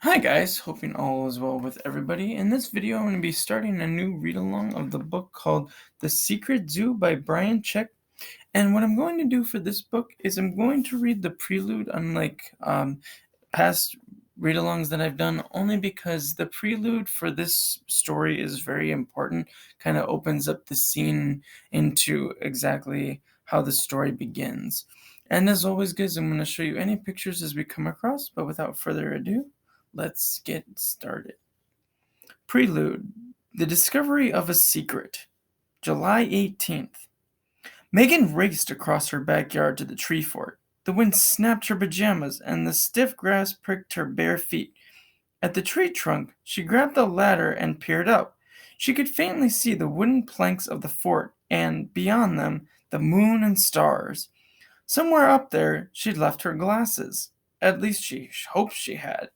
Hi guys, hoping all is well with everybody. In this video, I'm going to be starting a new read-along of the book called The Secret Zoo by Bryan Chick. And what I'm going to do for this book is I'm going to read the prelude, unlike past read-alongs that I've done, only because the prelude for this story is very important, kind of opens up the scene into exactly how the story begins. And as always, guys, I'm going to show you any pictures as we come across, but without further ado, let's get started. Prelude, The Discovery of a Secret, July 18th. Megan raced across her backyard to the tree fort. The wind snapped her pajamas, and the stiff grass pricked her bare feet. At the tree trunk, she grabbed a ladder and peered up. She could faintly see the wooden planks of the fort, and, beyond them, the moon and stars. Somewhere up there, she'd left her glasses. At least she hoped she had.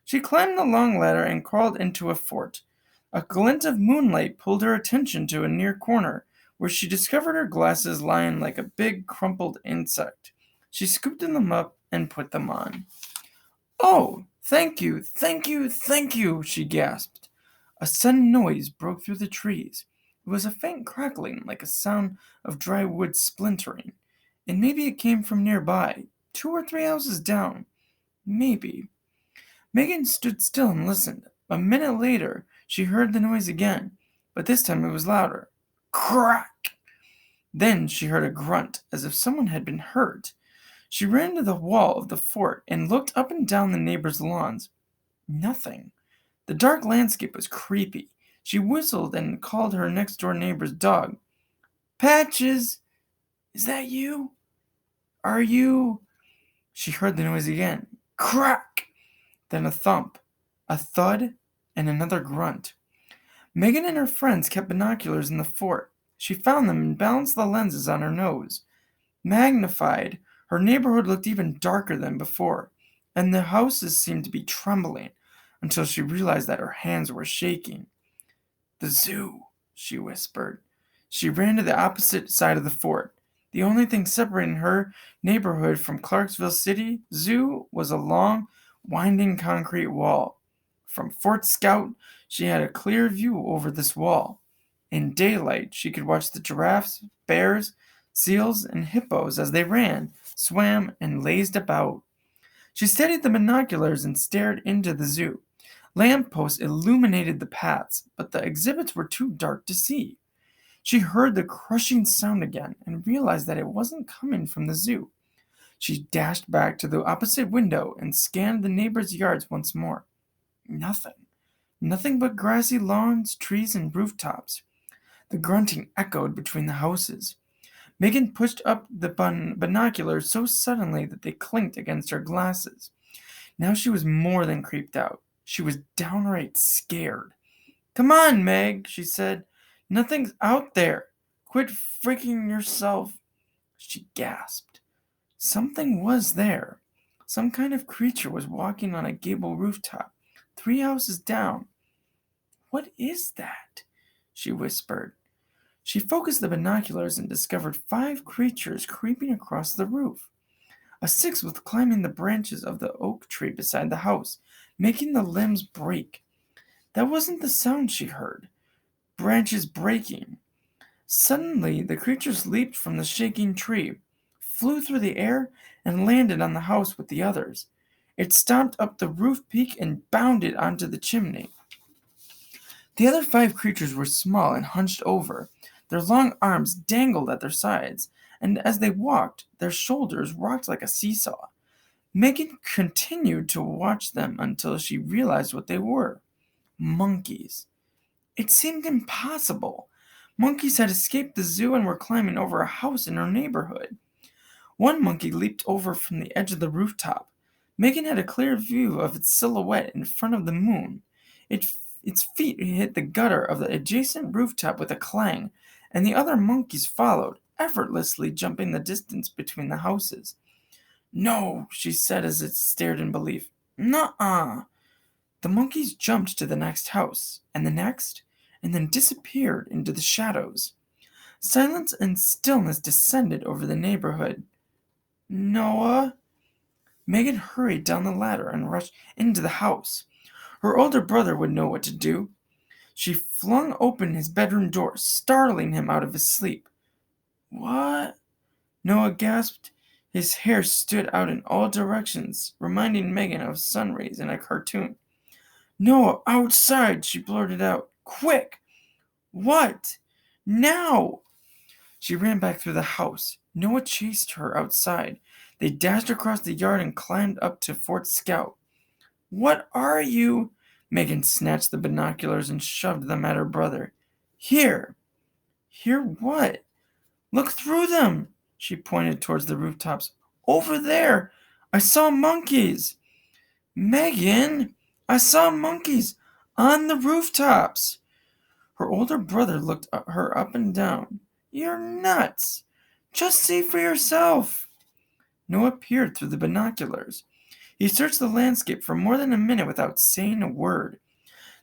She climbed the long ladder and crawled into a fort. A glint of moonlight pulled her attention to a near corner, where she discovered her glasses lying like a big crumpled insect. She scooped them up and put them on. "Oh, thank you, thank you, thank you," she gasped. A sudden noise broke through the trees. It was a faint crackling, like a sound of dry wood splintering. And maybe it came from nearby, 2 or 3 houses down. Maybe. Megan stood still and listened. A minute later, she heard the noise again, but this time it was louder. Crack! Then she heard a grunt, as if someone had been hurt. She ran to the wall of the fort and looked up and down the neighbors' lawns. Nothing. The dark landscape was creepy. She whistled and called her next door neighbor's dog. "Patches! Is that you? Are you—" She heard the noise again. Crack! Then a thump, a thud, and another grunt. Megan and her friends kept binoculars in the fort. She found them and balanced the lenses on her nose. Magnified, her neighborhood looked even darker than before, and the houses seemed to be trembling, until she realized that her hands were shaking. "The zoo," she whispered. She ran to the opposite side of the fort. The only thing separating her neighborhood from Clarksville City Zoo was a long, winding concrete wall. From Fort Scout, she had a clear view over this wall. In daylight, she could watch the giraffes, bears, seals, and hippos as they ran, swam, and lazed about. She steadied the binoculars and stared into the zoo. Lamp posts illuminated the paths, but the exhibits were too dark to see. She heard the crushing sound again and realized that it wasn't coming from the zoo. She dashed back to the opposite window and scanned the neighbors' yards once more. Nothing. Nothing but grassy lawns, trees, and rooftops. The grunting echoed between the houses. Megan pushed up the binoculars so suddenly that they clinked against her glasses. Now she was more than creeped out. She was downright scared. "Come on, Meg," she said. "Nothing's out there. Quit freaking yourself." She gasped. Something was there. Some kind of creature was walking on a gable rooftop, 3 houses down. "What is that?" she whispered. She focused the binoculars and discovered 5 creatures creeping across the roof. A sixth was climbing the branches of the oak tree beside the house, making the limbs break. That wasn't the sound she heard. Branches breaking. Suddenly, the creatures leaped from the shaking tree, flew through the air, and landed on the house with the others. It stomped up the roof peak and bounded onto the chimney. The other 5 creatures were small and hunched over. Their long arms dangled at their sides, and as they walked, their shoulders rocked like a seesaw. Megan continued to watch them until she realized what they were. Monkeys. It seemed impossible. Monkeys had escaped the zoo and were climbing over a house in her neighborhood. One monkey leaped over from the edge of the rooftop. Megan had a clear view of its silhouette in front of the moon. Its feet hit the gutter of the adjacent rooftop with a clang, and the other monkeys followed, effortlessly jumping the distance between the houses. "No," she said as it stared in belief. "Nuh-uh." The monkeys jumped to the next house, and the next, and then disappeared into the shadows. Silence and stillness descended over the neighborhood. "Noah?" Megan hurried down the ladder and rushed into the house. Her older brother would know what to do. She flung open his bedroom door, startling him out of his sleep. "What?" Noah gasped. His hair stood out in all directions, reminding Megan of sun rays in a cartoon. "Noah, outside!" she blurted out. "Quick!" "What?" "Now!" She ran back through the house. Noah chased her outside. They dashed across the yard and climbed up to Fort Scout. "What are you?" Megan snatched the binoculars and shoved them at her brother. "Here." "Here what?" "Look through them." She pointed towards the rooftops. "Over there. I saw monkeys." "Megan, I saw monkeys on the rooftops." Her older brother looked at her up and down. "You're nuts. Just see for yourself." Noah peered through the binoculars. He searched the landscape for more than a minute without saying a word.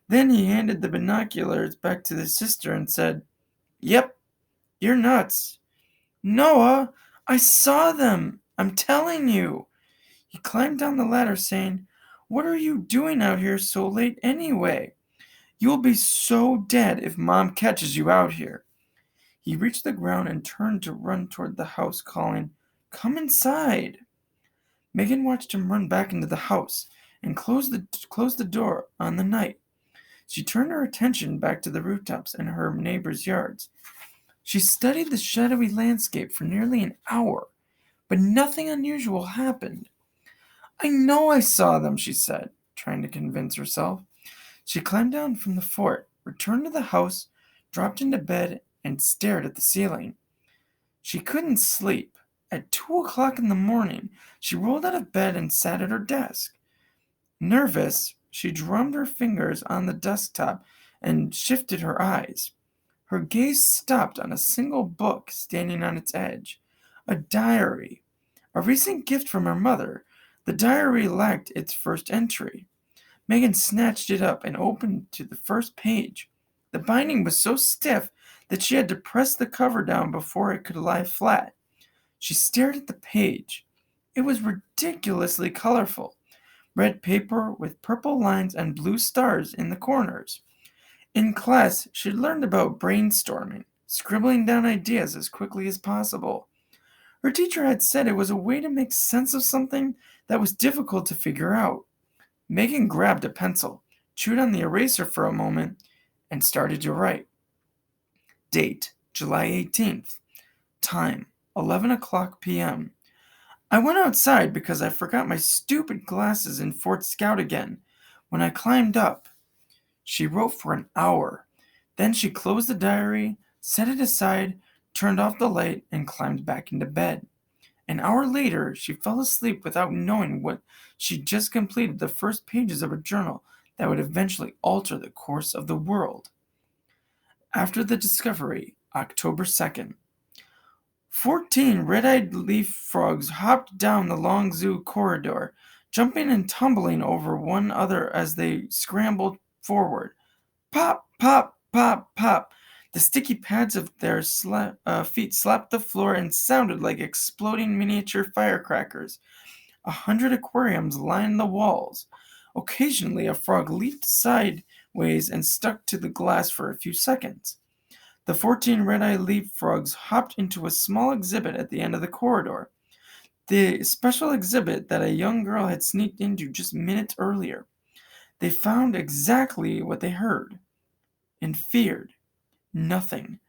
Then he handed the binoculars back to his sister and said, "Yep, you're nuts." "Noah, I saw them. I'm telling you." He climbed down the ladder saying, "What are you doing out here so late anyway? You'll be so dead if Mom catches you out here." He reached the ground and turned to run toward the house, calling, "Come inside." Megan watched him run back into the house and close the door on the night. She turned her attention back to the rooftops and her neighbors' yards. She studied the shadowy landscape for nearly an hour, but nothing unusual happened. "I know I saw them," she said, trying to convince herself. She climbed down from the fort, returned to the house, dropped into bed, and stared at the ceiling. She couldn't sleep. At 2 o'clock in the morning, she rolled out of bed and sat at her desk. Nervous, she drummed her fingers on the desktop and shifted her eyes. Her gaze stopped on a single book standing on its edge, a diary. A recent gift from her mother, the diary lacked its first entry. Megan snatched it up and opened to the first page. The binding was so stiff that she had to press the cover down before it could lie flat. She stared at the page. It was ridiculously colorful. Red paper with purple lines and blue stars in the corners. In class, she'd learned about brainstorming, scribbling down ideas as quickly as possible. Her teacher had said it was a way to make sense of something that was difficult to figure out. Megan grabbed a pencil, chewed on the eraser for a moment, and started to write. Date, July 18th. Time, 11 o'clock p.m. I went outside because I forgot my stupid glasses in Fort Scout again. When I climbed up, she wrote for an hour. Then she closed the diary, set it aside, turned off the light, and climbed back into bed. An hour later, she fell asleep without knowing what she'd just completed the first pages of a journal that would eventually alter the course of the world. After the discovery, October 2nd. 14 red-eyed leaf frogs hopped down the long zoo corridor, jumping and tumbling over one another as they scrambled forward. Pop, pop, pop, pop. The sticky pads of their feet slapped the floor and sounded like exploding miniature firecrackers. 100 aquariums lined the walls. Occasionally, a frog leaped sideways and stuck to the glass for a few seconds. The 14 red-eyed leaf frogs hopped into a small exhibit at the end of the corridor. The special exhibit that a young girl had sneaked into just minutes earlier. They found exactly what they heard and feared. Nothing.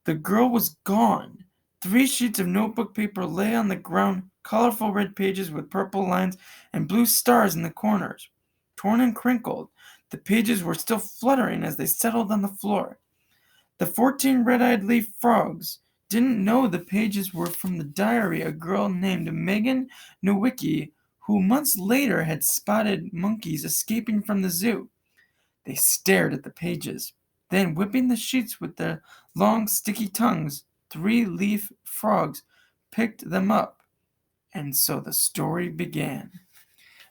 The girl was gone. 3 sheets of notebook paper lay on the ground, colorful red pages with purple lines and blue stars in the corners. Torn and crinkled, the pages were still fluttering as they settled on the floor. The 14 red-eyed leaf frogs didn't know the pages were from the diary of a girl named Megan Nowicki, who months later had spotted monkeys escaping from the zoo. They stared at the pages. Then, whipping the sheets with their long, sticky tongues, 3 leaf frogs picked them up. And so the story began.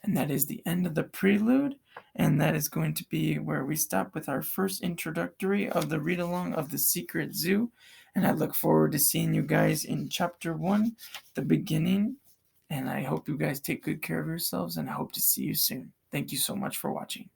And that is the end of the prelude. And that is going to be where we stop with our first introductory of the read-along of The Secret Zoo. And I look forward to seeing you guys in Chapter 1, the beginning. And I hope you guys take good care of yourselves, and I hope to see you soon. Thank you so much for watching.